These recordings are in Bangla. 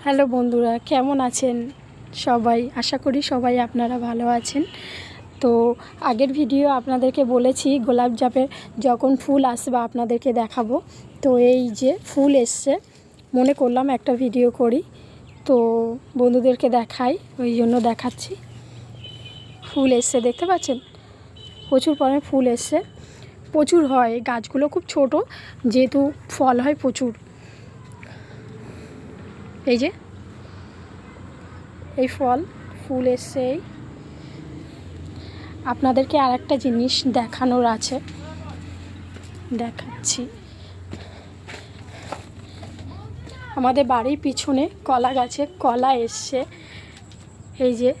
হ্যালো বন্ধুরা, কেমন আছেন সবাই? আশা করি সবাই আপনারা ভালো আছেন। তো আগের ভিডিও আপনাদেরকে বলেছি গোলাপ জাপের যখন ফুল আসবে আপনাদেরকে দেখাবো। তো এই যে ফুল এসছে, মনে করলাম একটা ভিডিও করি, তো বন্ধুদেরকে দেখাই, ওই জন্য দেখাচ্ছি। ফুল এসছে, দেখতে পাচ্ছেন প্রচুর পরিমাণে ফুল এসছে, প্রচুর হয়। গাছগুলো খুব ছোট, যেহেতু ফল হয় প্রচুর। এই যে এই ফুল এসছে। আপনাদেরকে আর একটা জিনিস দেখানোর আছে, দেখাচ্ছি। আমাদের বাড়ির পিছনে কলা গাছে কলা এসছে, এই যে।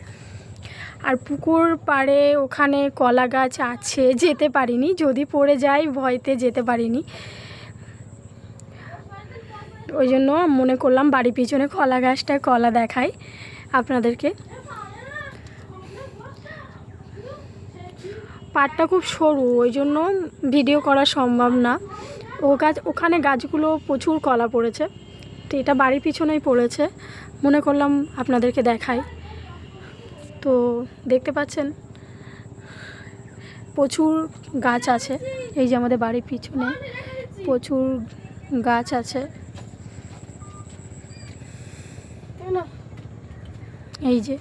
আর পুকুর পাড়ে ওখানে কলা গাছ আছে, যেতে পারিনি, যদি পড়ে যাই ভয়তে যেতে পারিনি। ওই জন্য মনে করলাম বাড়ির পিছনে কলা গাছটায় কলা দেখাই আপনাদেরকে। পাড়টা খুব সরু, ওই জন্য ভিডিও করা সম্ভব না। ওখানে গাছগুলো প্রচুর কলা পড়েছে, তো এটা বাড়ির পিছনেই পড়েছে, মনে করলাম আপনাদেরকে দেখাই। তো দেখতে পাচ্ছেন প্রচুর গাছ আছে, এই যে আমাদের বাড়ির পিছনে প্রচুর গাছ আছে। এই যে